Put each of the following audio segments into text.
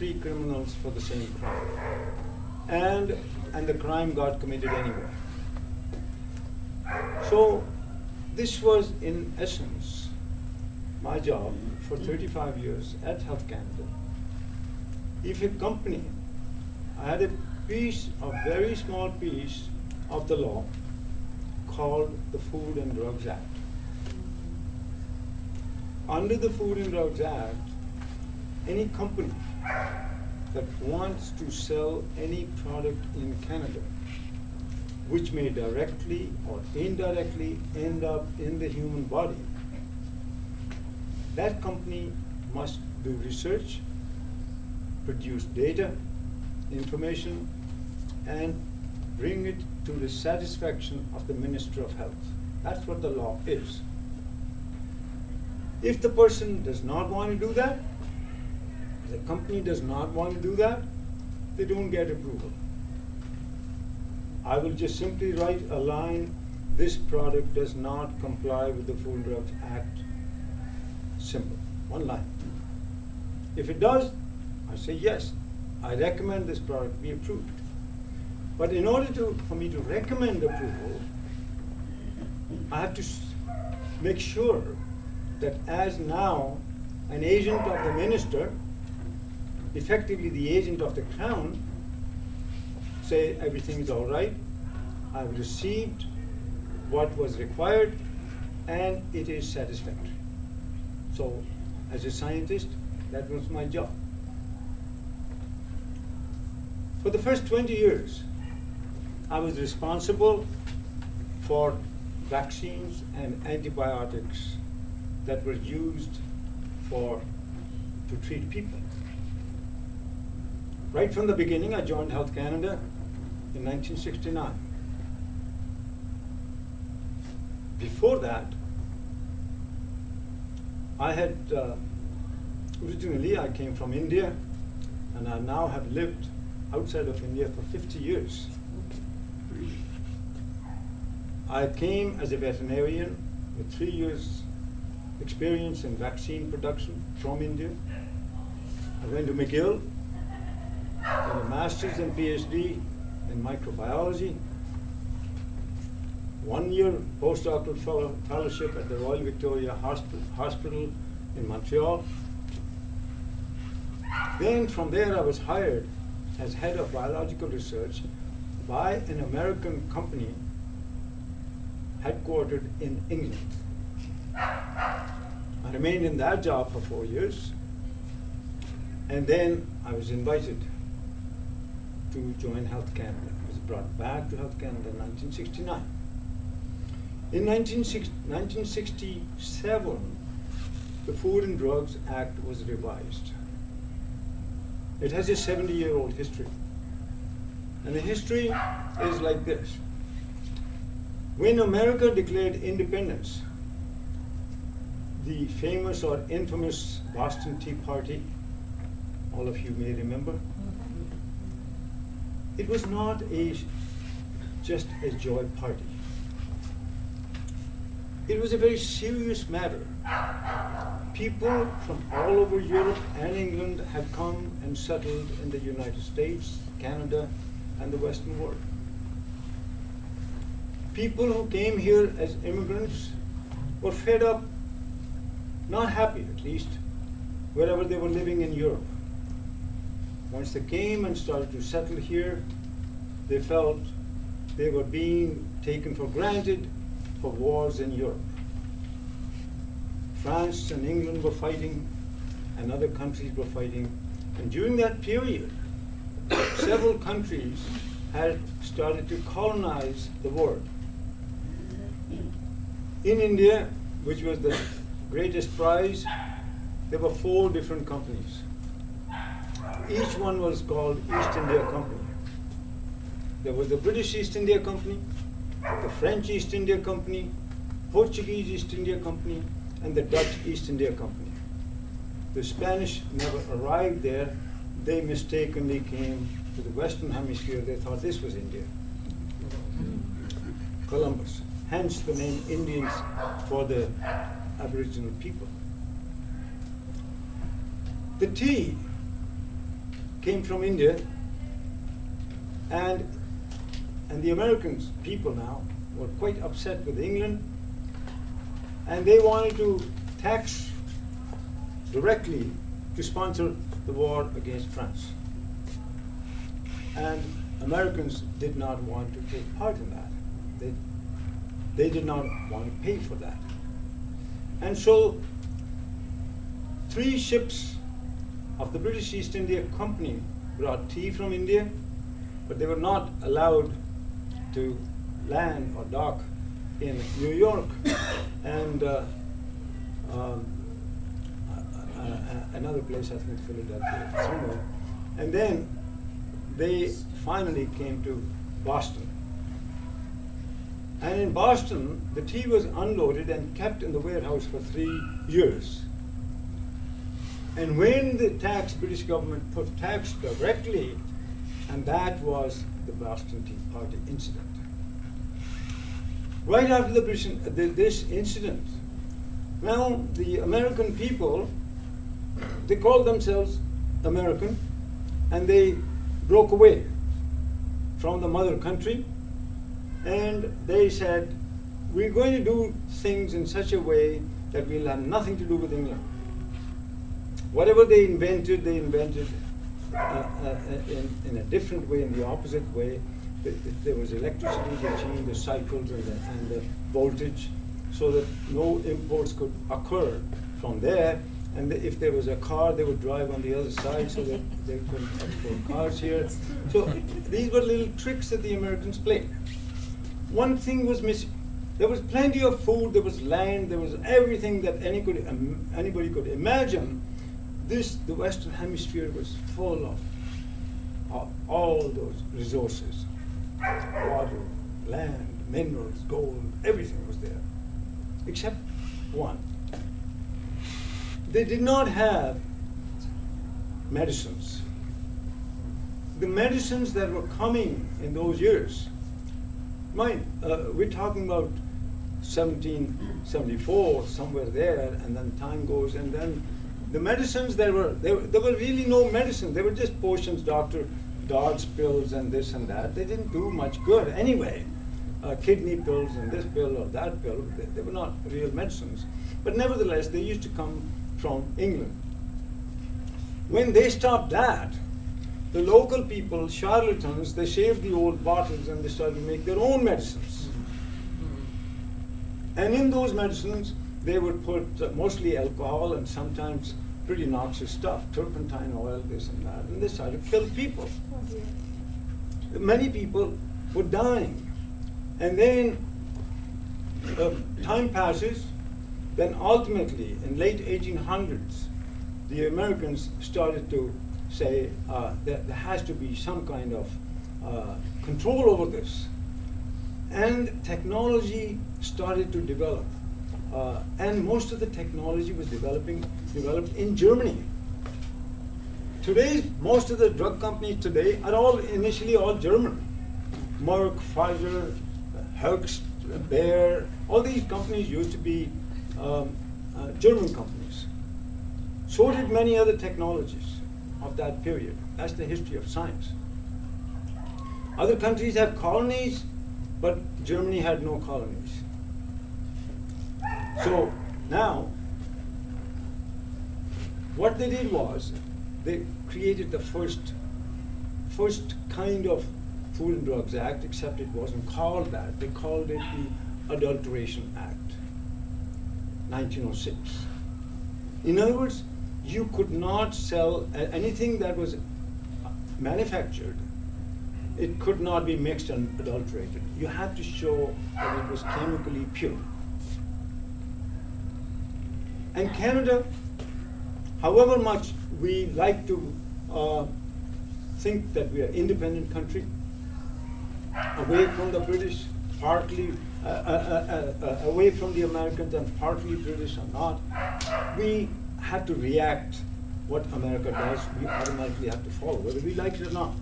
3 criminals for the same crime. And the crime got committed anyway. So this was, in essence, my job for 35 years at Health Canada. If a company, I had a very small piece of the law called the Food and Drugs Act. Under the Food and Drugs Act, any company that wants to sell any product in Canada, which may directly or indirectly end up in the human body, that company must do research, produce data, information, and bring it to the satisfaction of the Minister of Health. That's what the law is. If the person does not want to do that, the company does not want to do that, they don't get approval. I will just simply write a line, this product does not comply with the Food and Drugs Act. Simple, one line. If it does, I say yes, I recommend this product be approved. But in order for me to recommend approval, I have to make sure that as now an agent of the minister, effectively the agent of the Crown, say everything is all right, I've received what was required, and it is satisfactory. So as a scientist, that was my job. For the first 20 years, I was responsible for vaccines and antibiotics that were used to treat people. Right from the beginning, I joined Health Canada in 1969. Before that, I had, originally I came from India, and I now have lived outside of India for 50 years. I came as a veterinarian with 3 years experience in vaccine production from India. I went to McGill, got a master's and PhD in microbiology, 1 year postdoctoral fellowship at the Royal Victoria Hospital in Montreal. Then from there I was hired as head of biological research by an American company headquartered in England. I remained in that job for 4 years, and then I was invited to join Health Canada. I was brought back to Health Canada in 1969. In 1967, the Food and Drugs Act was revised. It has a 70-year-old history. And the history is like this. When America declared independence, the famous or infamous Boston Tea Party, all of you may remember, it was not just a joy party. It was a very serious matter. People from all over Europe and England had come and settled in the United States, Canada, and the Western world. People who came here as immigrants were fed up, not happy at least, wherever they were living in Europe. Once they came and started to settle here, they felt they were being taken for granted for wars in Europe. France and England were fighting, and other countries were fighting. And during that period, several countries had started to colonize the world. In India, which was the greatest prize, there were 4 different companies. Each one was called East India Company. There was the British East India Company, the French East India Company, Portuguese East India Company, and the Dutch East India Company. The Spanish never arrived there. They mistakenly came to the Western Hemisphere. They thought this was India. Columbus. Hence the name Indians for the Aboriginal people. The tea came from India, and the Americans, people now, were quite upset with England, and they wanted to tax directly to sponsor the war against France. And Americans did not want to take part in that. They did not want to pay for that. And so 3 ships of the British East India Company brought tea from India, but they were not allowed to land or dock in New York and another place, I think Philadelphia, somewhere. And then they finally came to Boston. And in Boston, the tea was unloaded and kept in the warehouse for 3 years. And when the British government put tax directly, and that was the Boston Tea Party incident. Right after this incident, now the American people, they called themselves American, and they broke away from the mother country, and they said, we're going to do things in such a way that we'll have nothing to do with England. Whatever they invented in a different way, in the opposite way. If there was electricity, they changed the cycles and the voltage so that no imports could occur from there. And if there was a car, they would drive on the other side so that they couldn't export cars here. So these were little tricks that the Americans played. One thing was missing. There was plenty of food, there was land, there was everything that anybody could imagine. The Western Hemisphere was full of all those resources. Water, land, minerals, gold, everything was there. Except one. They did not have medicines. The medicines that were coming in those years, we're talking about 1774, somewhere there, and then time goes, and then the medicines there were really no medicine. They were just potions, Dr. Dodd's pills and this and that. They didn't do much good anyway. Kidney pills and this pill or that pill, they were not real medicines. But nevertheless, they used to come from England. When they stopped that, the local people, charlatans, they saved the old bottles and they started to make their own medicines. And in those medicines, they would put mostly alcohol and sometimes pretty noxious stuff, turpentine oil, this and that, and they started to kill people. Many people were dying. And then time passes, then ultimately, in late 1800s, the Americans started to say that there has to be some kind of control over this. And technology started to develop. And most of the technology was developed in Germany. Today, most of the drug companies today are initially all German. Merck, Pfizer, Herbst, Bayer, all these companies used to be German companies. So did many other technologies of that period. That's the history of science. Other countries have colonies, but Germany had no colonies. So now, what they did was, they created the first kind of Food and Drugs Act, except it wasn't called that. They called it the Adulteration Act, 1906. In other words, you could not sell anything that was manufactured. It could not be mixed and adulterated. You had to show that it was chemically pure. And Canada, however much we like to think that we are an independent country, away from the British, partly away from the Americans and partly British or not, we have to react. What America does, we automatically have to follow, whether we like it or not.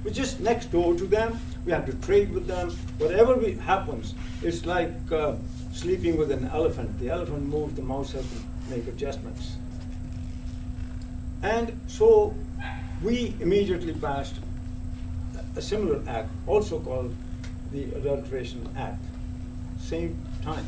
We're just next door to them. We have to trade with them. Whatever happens, it's like sleeping with an elephant. The elephant moves, the mouse has to make adjustments. And so We immediately passed a similar act, also called the Adulteration Act, same time.